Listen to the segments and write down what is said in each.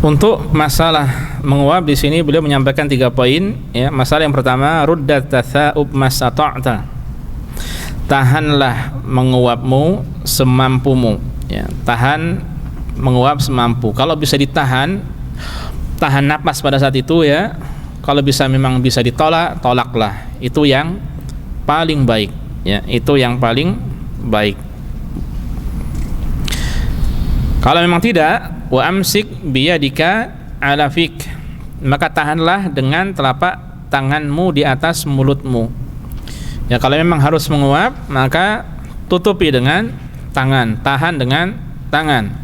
Untuk masalah menguap di sini beliau menyampaikan 3 poin ya. Masalah yang pertama, ruddat tatha'ub masata'ta. Tahanlah menguapmu semampumu ya. Tahan menguap semampu. Kalau bisa ditahan, tahan napas pada saat itu ya. Kalau bisa memang bisa ditolak, tolaklah. Itu yang paling baik ya. Itu yang paling baik. Kalau memang tidak, wa amsik biyadika ala fik, maka tahanlah dengan telapak tanganmu di atas mulutmu. Ya, kalau memang harus menguap, maka tutupi dengan tangan, tahan dengan tangan.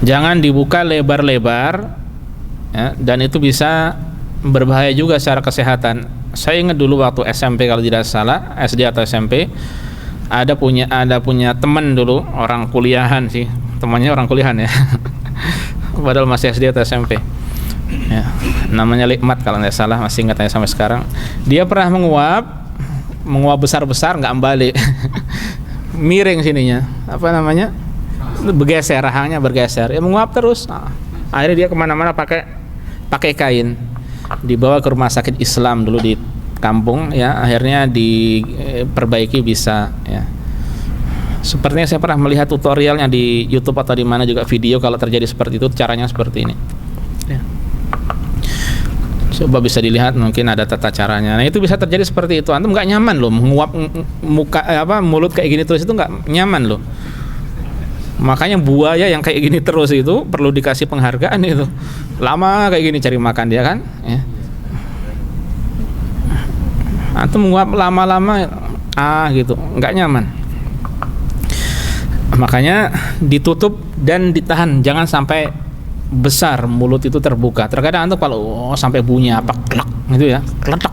Jangan dibuka lebar-lebar ya, dan itu bisa berbahaya juga secara kesehatan. Saya ingat dulu waktu SMP kalau tidak salah, SD atau SMP, ada punya teman dulu, orang kuliahan sih, temannya orang kuliahan ya. Padahal masih SD atau SMP ya, namanya Likmat kalau tidak salah, masih ingat saya sampai sekarang. Dia pernah menguap besar-besar, nggak balik. Miring sininya, apa namanya, bergeser, rahangnya bergeser ya, menguap terus. Akhirnya dia kemana-mana pakai kain, dibawa ke rumah sakit Islam dulu di kampung ya, akhirnya diperbaiki bisa ya. Sepertinya saya pernah melihat tutorialnya di YouTube atau di mana juga video kalau terjadi seperti itu, caranya seperti ini ya. Coba bisa dilihat, mungkin ada tata caranya. Nah itu bisa terjadi seperti itu. Antum nggak nyaman loh menguap mulut kayak gini terus, itu nggak nyaman loh. Makanya buaya yang kayak gini terus itu perlu dikasih penghargaan itu. Lama kayak gini cari makan dia kan ya. Atau menguap lama-lama gitu, nggak nyaman. Makanya ditutup dan ditahan, jangan sampai besar mulut itu terbuka. Terkadang antum kalau sampai bunyi apa klek gitu ya, kletak.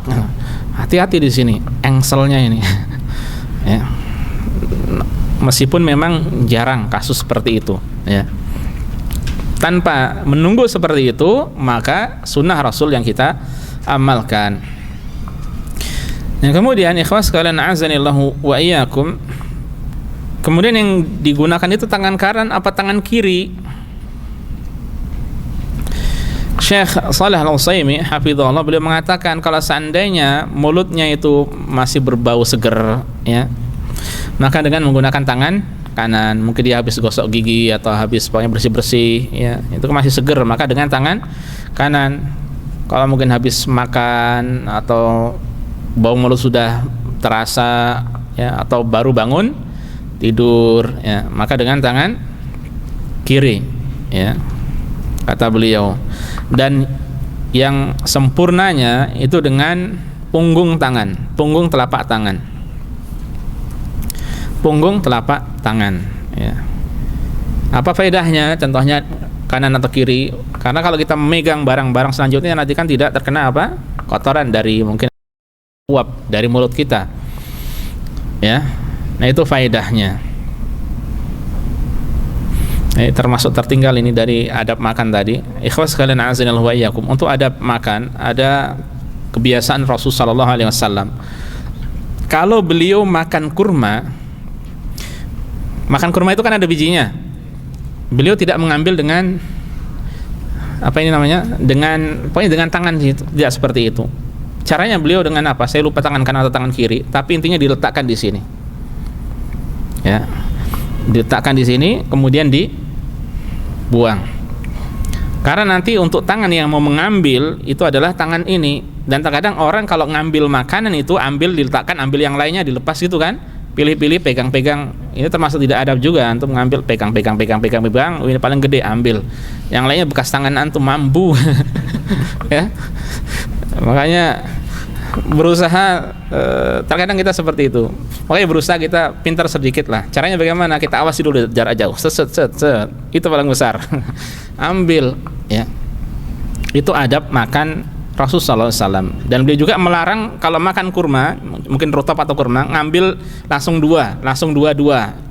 Hati-hati di sini, engselnya ini. Ya. Meskipun memang jarang kasus seperti itu ya. Tanpa menunggu seperti itu, maka sunnah Rasul yang kita amalkan. Yang kemudian ikhwas sekalian azanillahu wa iyyakum, kemudian yang digunakan itu tangan kanan apa tangan kiri? Syekh Shalih Al-Utsaimin hafizahullah beliau mengatakan kalau seandainya mulutnya itu masih berbau seger ya, maka dengan menggunakan tangan kanan, mungkin dia habis gosok gigi atau habis pokoknya bersih-bersih ya, itu masih seger, maka dengan tangan kanan. Kalau mungkin habis makan atau bau mulut sudah terasa ya, atau baru bangun tidur ya, maka dengan tangan kiri ya, kata beliau. Dan yang sempurnanya itu dengan punggung tangan, punggung telapak tangan, punggung telapak tangan ya. Apa faedahnya? Contohnya kanan atau kiri, karena kalau kita memegang barang-barang selanjutnya nanti kan tidak terkena apa, kotoran dari mungkin uap dari mulut kita ya. Nah itu faedahnya. Termasuk tertinggal ini dari adab makan tadi. Ikhwas sekalian azanillahu wa iyyakum, untuk adab makan ada kebiasaan Rasul sallallahu alaihi wasallam. Kalau beliau makan kurma itu kan ada bijinya. Beliau tidak mengambil dengan apa ini namanya, pokoknya dengan tangan itu, tidak seperti itu. Caranya beliau dengan apa? Saya lupa tangan kanan atau tangan kiri, tapi intinya diletakkan di sini. Ya. Diletakkan di sini, kemudian dibuang. Karena nanti untuk tangan yang mau mengambil itu adalah tangan ini. Dan terkadang orang kalau ngambil makanan itu ambil, diletakkan, ambil yang lainnya dilepas gitu kan. Pilih-pilih, pegang-pegang. Ini termasuk tidak adab juga, antum mengambil pegang, ini paling gede ambil. Yang lainnya bekas tangan antum mambu. Ya. Makanya berusaha, terkadang kita seperti itu. Makanya berusaha kita pintar sedikit lah. Caranya bagaimana? Kita awasi dulu jarak jauh. Set. Itu paling besar. Ambil ya. Itu adab makan Rasulullah SAW. Dan beliau juga melarang kalau makan kurma, mungkin rotop atau kurma, ngambil langsung dua.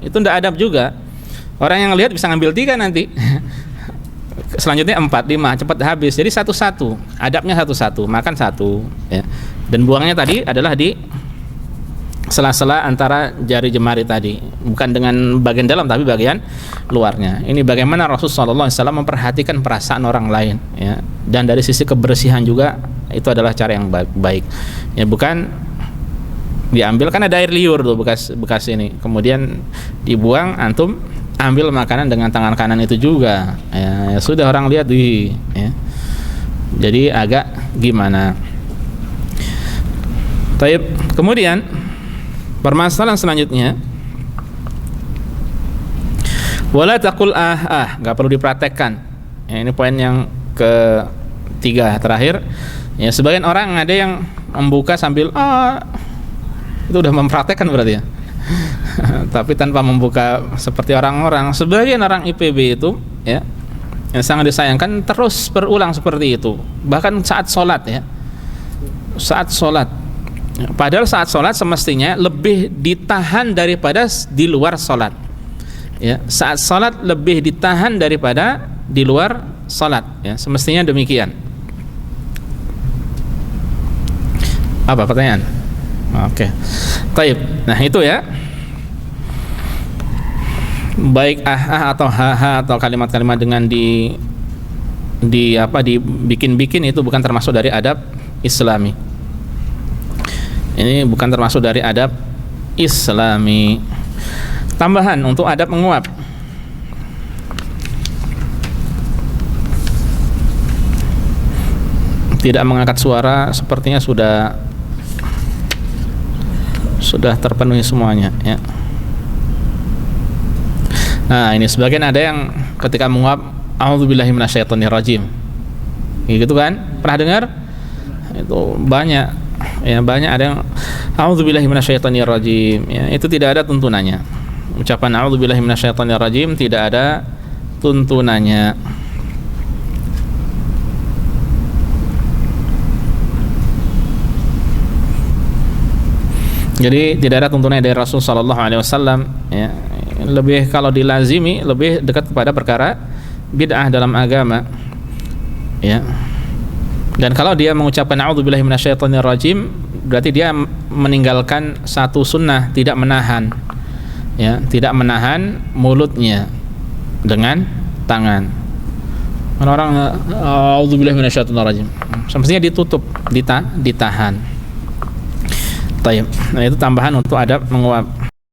Itu tidak adab juga. Orang yang lihat bisa ngambil 3 nanti. Selanjutnya 4, 5, cepat habis. Jadi satu-satu, adabnya satu-satu, makan satu ya. Dan buangnya tadi adalah sela-sela antara jari jemari tadi, bukan dengan bagian dalam tapi bagian luarnya. Ini bagaimana Rasulullah SAW memperhatikan perasaan orang lain, ya. Dan dari sisi kebersihan juga itu adalah cara yang baik, ya. Bukan diambil, kan ada air liur tuh bekas ini, kemudian dibuang, antum ambil makanan dengan tangan kanan itu juga, ya sudah orang lihat, ya. Jadi agak gimana. Taib. Kemudian permasalahan selanjutnya, wala taqul nggak perlu dipraktekkan. Ya, ini poin yang ketiga terakhir. Ya, sebagian orang ada yang membuka sambil itu udah mempraktekkan berarti ya. Tapi tanpa membuka seperti orang-orang. Sebagian orang IPB itu, ya, yang sangat disayangkan terus berulang seperti itu. Bahkan saat sholat, ya. Saat sholat. Padahal saat sholat semestinya lebih ditahan daripada di luar sholat, ya. Saat sholat lebih ditahan daripada di luar sholat, ya. Semestinya demikian. Apa pertanyaan? Oke. Taib. Nah itu, ya. Baik atau atau kalimat-kalimat dengan dibikin-bikin itu bukan termasuk dari adab Islami. Ini bukan termasuk dari adab Islami. Tambahan untuk adab menguap. Tidak mengangkat suara sepertinya sudah terpenuhi semuanya, ya. Nah, ini sebagian ada yang ketika menguap a'udzubillahi minasyaitonirrajim. Gitu kan? Pernah dengar? Itu banyak. Ya, banyak ada yang a'udzubillahi minasyaitonirrajim, ya, itu tidak ada tuntunannya. Ucapan a'udzubillahi minasyaitonirrajim tidak ada tuntunannya. Jadi tidak ada tuntunannya dari Rasul sallallahu alaihi wasallam, ya. Lebih kalau dilazimi lebih dekat kepada perkara bid'ah dalam agama, ya. Dan kalau dia mengucapkan a'udzubillahi minasyaitonirrajim, berarti dia meninggalkan satu sunnah, tidak menahan, ya, tidak menahan mulutnya dengan tangan. Orang a'udzubillahi minasyaitonirrajim, semestinya ditutup, ditahan. Taib. Nah, itu tambahan untuk adab menguap.